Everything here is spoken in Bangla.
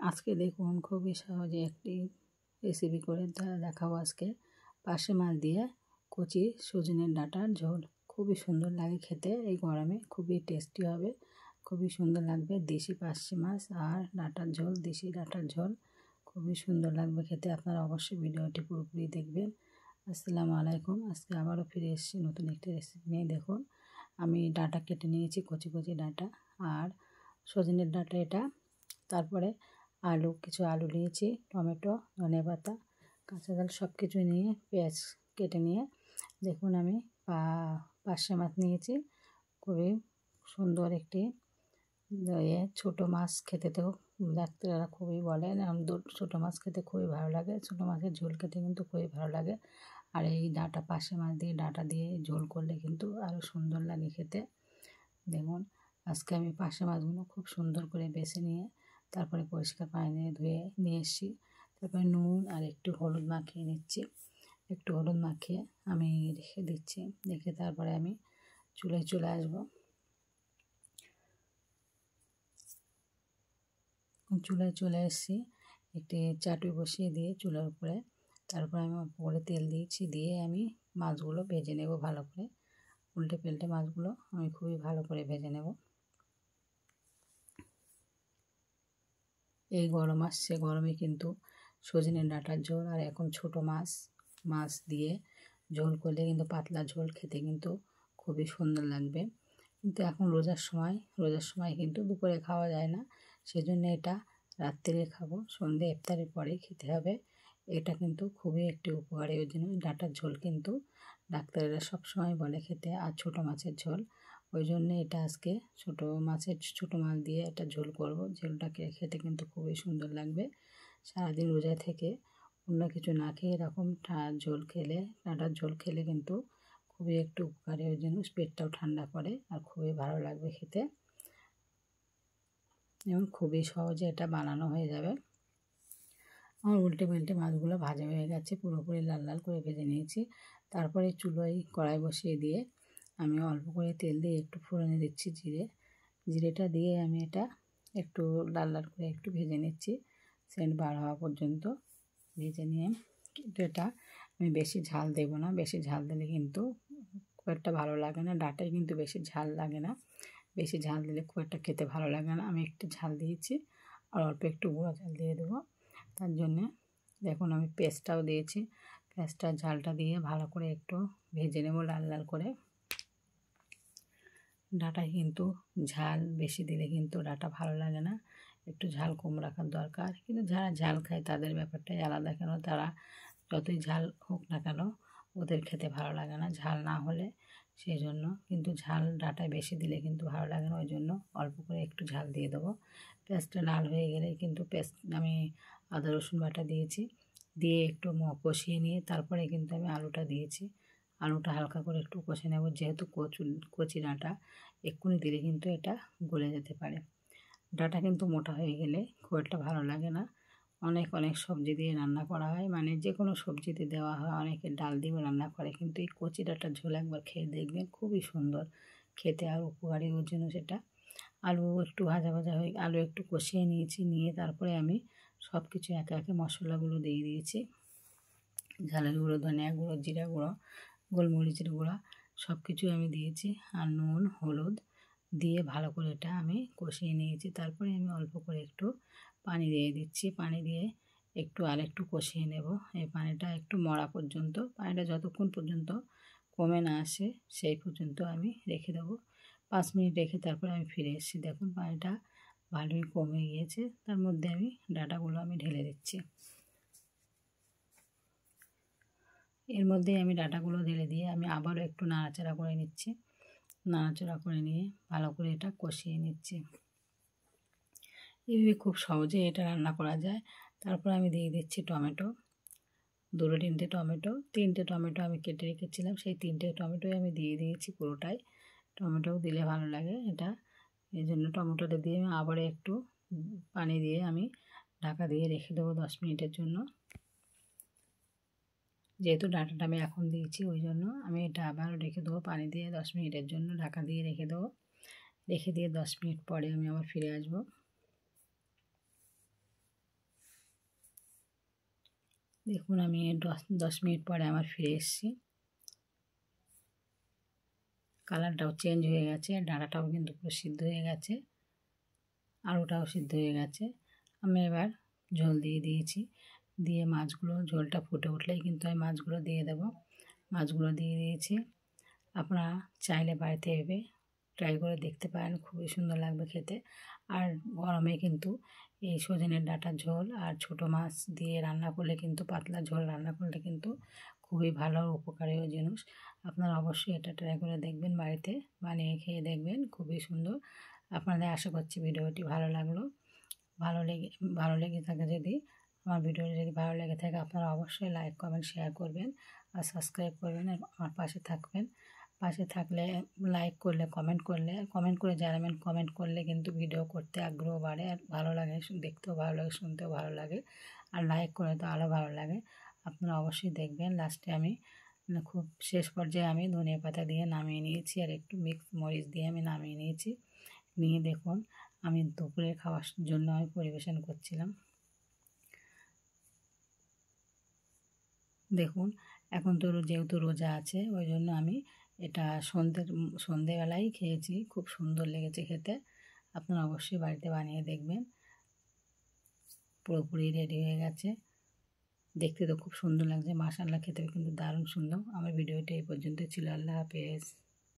আজকে দেখুন খুবই সহজে একটি রেসিপি করে দেখাবো। আজকে পার্শে মাছ দিয়ে কচি সজনের ডাঁটার ঝোল খুবই সুন্দর লাগে খেতে। এই গরমে খুবই টেস্টি হবে, খুবই সুন্দর লাগবে। দেশি পার্শে মাছ আর ডাঁটার ঝোল, দেশি ডাঁটার ঝোল খুবই সুন্দর লাগবে খেতে। আপনারা অবশ্যই ভিডিওটি পুরোপুরি দেখবেন। আসসালামু আলাইকুম। আজকে আবারও ফিরে এসেছি নতুন একটি রেসিপি নিয়ে। দেখুন আমি ডাঁটা কেটে নিয়েছি, কচি কচি ডাঁটা আর সজনের ডাঁটা এটা। তারপরে কিছু আলু নিয়েছি, টমেটো, ধনেপাতা, কাঁচা ঝাল সব কিছু নিয়ে পেঁয়াজ কেটে নিয়ে দেখুন আমি পার্শে মাছ নিয়েছি। খুবই সুন্দর একটি ছোটো মাছ, খেতে তো ডাক্তাররা খুবই বলেন ছোটো মাছ খেতে খুবই ভালো লাগে। ছোটো মাছের ঝোল খেতে কিন্তু খুবই ভালো লাগে। আর এই ডাঁটা পার্শে মাছ দিয়ে ডাঁটা দিয়ে ঝোল করলে কিন্তু আরও সুন্দর লাগে খেতে। দেখুন আজকে আমি পার্শে মাছগুলো খুব সুন্দর করে বেছে নিয়ে তারপরে পরিষ্কার পানি দিয়ে ধুয়ে নিয়ে এসেছি। তারপরে নুন আর একটু হলুদ মাখিয়ে নিচ্ছি। একটু হলুদ মাখিয়ে আমি রেখে দিচ্ছি। রেখে তারপরে আমি চুলায় চলে আসবো। চুলায় চলে এসেছি, একটি চাটু বসিয়ে দিয়ে চুলার উপরে তারপরে আমি উপরে তেল দিয়েছি, দিয়ে আমি মাছগুলো ভেজে নেব ভালো করে। উল্টে পাল্টে মাছগুলো আমি খুবই ভালো করে ভেজে নেব। এই গরম আসছে, গরমে কিন্তু সজনে ডাঁটার ঝোল আর এখন ছোটো মাছ দিয়ে ঝোল করলে কিন্তু পাতলা ঝোল খেতে কিন্তু খুবই সুন্দর লাগবে। কিন্তু এখন রোজার সময় কিন্তু দুপুরে খাওয়া যায় না, সেজন্য এটা রাত্রে খাবো, সন্ধ্যে ইফতারের পরে খেতে হবে। এটা কিন্তু খুবই একটি উপকারী। ওই জন্য ডাঁটার ঝোল কিন্তু ডাক্তারেরা সবসময় বলে খেতে, আর ছোটো মাছের ঝোল। ওই জন্যে এটা আজকে ছোটো মাছ দিয়ে একটা ঝোল করব। ঝোলটা খেতে কিন্তু খুবই সুন্দর লাগবে। সারাদিন রোজা থেকে অন্য কিছু না খেয়ে এরকম ঝোল খেলে, ডাঁটার ঝোল খেলে কিন্তু খুবই একটু উপকারী। ওই জন্য পেটটাও ঠান্ডা করে আর খুবই ভালো লাগবে খেতে, এবং খুবই সহজে এটা বানানো হয়ে যাবে। আমার উল্টে পাল্টে মাছগুলো ভাজা হয়ে গেছে, পুরোপুরি লাল লাল করে ভেজে নিয়েছি। তারপরে চুলোয় কড়াই বসিয়ে দিয়ে আমি অল্প করে তেল দিয়ে একটু ফোড়নে দিচ্ছি জিরেটা দিয়ে আমি এটা একটু লাল লাল করে একটু ভেজে নিচ্ছি, সেন্ট বার হওয়া পর্যন্ত ভেজে নিয়ে। কিন্তু এটা আমি বেশি ঝাল দেব না, বেশি ঝাল দিলে কিন্তু খুব একটা ভালো লাগে না। ডাঁটায় কিন্তু বেশি ঝাল লাগে না, বেশি ঝাল দিলে খুব একটা খেতে ভালো লাগে না। আমি একটু ঝাল দিয়েছি আর অল্প একটু গুঁড়ো ঝাল দিয়ে দেবো। তার জন্যে দেখুন আমি পেস্টটাও দিয়েছি। পেস্টটা ঝালটা দিয়ে ভালো করে একটু ভেজে নেব লাল লাল করে। ডাঁটায় কিন্তু ঝাল বেশি দিলে কিন্তু ডাঁটা ভালো লাগে না, একটু ঝাল কম রাখার দরকার। কিন্তু যারা ঝাল খায় তাদের ব্যাপারটাই আলাদা, কেন তারা যতই ঝাল হোক না কেন ওদের খেতে ভালো লাগে না ঝাল না হলে। সেই জন্য কিন্তু ঝাল ডাঁটায় বেশি দিলে কিন্তু ভালো লাগে না, ওই জন্য অল্প করে একটু ঝাল দিয়ে দেবো। পেঁয়াজটা লাল হয়ে গেলে কিন্তু আমি আদা রসুন বাটা দিয়েছি, দিয়ে একটু কষিয়ে নিয়ে তারপরে কিন্তু আমি আলুটা দিয়েছি। আলুটা হালকা করে একটু কষে নেব, যেহেতু কচি ডাঁটা এক্ষুনি দিলে কিন্তু এটা গলে যেতে পারে। ডাঁটা কিন্তু মোটা হয়ে গেলে খুব একটা ভালো লাগে না। অনেক সবজি দিয়ে রান্না করা হয়, মানে যে কোনো সবজিতে দেওয়া হয়, অনেকে ডাল দিয়েও রান্না করে, কিন্তু এই কচি ডাঁটার ঝোল একবার খেয়ে দেখবেন খুবই সুন্দর খেতে আর উপকারী। ওর জন্য সেটা আলু একটু ভাজা হয়ে আলু একটু কষিয়ে নিয়েছি, নিয়ে তারপরে আমি সব কিছু একে একে মশলাগুলো দিয়ে দিয়েছি। ঝালের গুঁড়ো, ধনিয়া গুঁড়ো, জিরা গুঁড়ো, গোলমরিচের গুঁড়ো সব কিছুই আমি দিয়েছি, আর নুন হলুদ দিয়ে ভালো করে এটা আমি কষিয়ে নিয়েছি। তারপরে আমি অল্প করে একটু পানি দিয়ে দিচ্ছি, পানি দিয়ে একটু কষিয়ে নেব। এই পানিটা একটু মরা পর্যন্ত, পানিটা যতক্ষণ পর্যন্ত কমে না আসে সেই পর্যন্ত আমি রেখে দেবো। 5 মিনিট রেখে তারপরে আমি ফিরে এসেছি। দেখুন পানিটা ভালোই কমে গিয়েছে। তার মধ্যে আমি ডাঁটাগুলো আমি ঢেলে দিচ্ছি। এর মধ্যে আমি ডাঁটাগুলো ঢেলে দিয়ে আমি আবারও একটু নাড়াচাড়া করে নিচ্ছি। নাড়াচাড়া করে নিয়ে ভালো করে এটা কষিয়ে নিচ্ছি। এইভাবে খুব সহজে এটা রান্না করা যায়। তারপর আমি দিয়ে দিচ্ছি টমেটো, 2-3টে টমেটো, 3টে টমেটো আমি কেটে রেখেছিলাম, সেই 3টে টমেটোই আমি দিয়ে দিয়েছি পুরোটাই। টমেটোও দিলে ভালো লাগে এটা, এই জন্য টমেটোটা দিয়ে আমি আবার একটু পানি দিয়ে আমি ঢাকা দিয়ে রেখে দেবো 10 মিনিটের জন্য। যেহেতু ডাঁটাটা আমি এখন দিয়েছি ওই জন্য আমি এটা আবার রেখে দেবো পানি দিয়ে 10 মিনিটের জন্য, ঢাকা দিয়ে রেখে দেবো। রেখে দিয়ে 10 মিনিট পরে আমি আবার ফিরে আসবো। দেখুন আমি 10 মিনিট পরে আমার ফিরে এসেছি। কালারটাও চেঞ্জ হয়ে গেছে, ডাঁটাটাও কিন্তু পুরো সিদ্ধ হয়ে গেছে, আলুটাও সিদ্ধ হয়ে গেছে। আমি এবার ঝোল দিয়ে দিয়েছি, দিয়ে মাছগুলো ঝোলটা ফুটে উঠলেই কিন্তু আমি মাছগুলো দিয়ে দেব। মাছগুলো দিয়ে দিয়েছি। আপনারা চাইলে বাড়িতে এভাবে ট্রাই করে দেখতে পারেন, খুবই সুন্দর লাগবে খেতে। আর গরমে কিন্তু এই সজনের ডাঁটার ঝোল আর ছোটো মাছ দিয়ে রান্না করলে কিন্তু, পাতলা ঝোল রান্না করলে কিন্তু খুবই ভালো উপকারী জিনিস। আপনারা অবশ্যই এটা ট্রাই করে দেখবেন, বাড়িতে বানিয়ে খেয়ে দেখবেন, খুবই সুন্দর। আপনাদের আশা করছি ভিডিওটি ভালো লাগলো। ভালো লেগে থাকে যদি, আমার ভিডিওটি যদি ভালো লেগে থাকে, আপনারা অবশ্যই লাইক কমেন্ট শেয়ার করবেন আর সাবস্ক্রাইব করবেন, আর আমার পাশে থাকবেন। পাশে থাকলে লাইক করলে, কমেন্ট করে জানাবেন। কমেন্ট করলে কিন্তু ভিডিও করতে আগ্রহ বাড়ে, আর ভালো লাগে, দেখতেও ভালো লাগে, শুনতেও ভালো লাগে। আর লাইক করে তো আরও ভালো লাগে। আপনারা অবশ্যই দেখবেন। লাস্টে আমি খুব শেষ পর্যায়ে আমি ধনিয়া পাতা দিয়ে নামিয়ে নিয়েছি, আর একটু মিক্স মরিচ দিয়ে আমি নামিয়ে নিয়েছি। নিয়ে দেখুন আমি দুপুরে খাওয়ার জন্য আমি পরিবেশন করছিলাম। দেখুন এখন তো যেহেতু রোজা আছে, ওই জন্য আমি এটা সন্ধেবেলায় খেয়েছি, খুব সুন্দর লেগেছে খেতে। আপনারা অবশ্যই বাড়িতে বানিয়ে দেখবেন। পুরোপুরি রেডি হয়ে গেছে, দেখতে তো খুব সুন্দর লাগছে, মাশাআল্লাহ খেতেও কিন্তু দারুণ সুন্দর। আমার ভিডিওটা এই পর্যন্ত ছিল। আল্লাহ হাফেজ।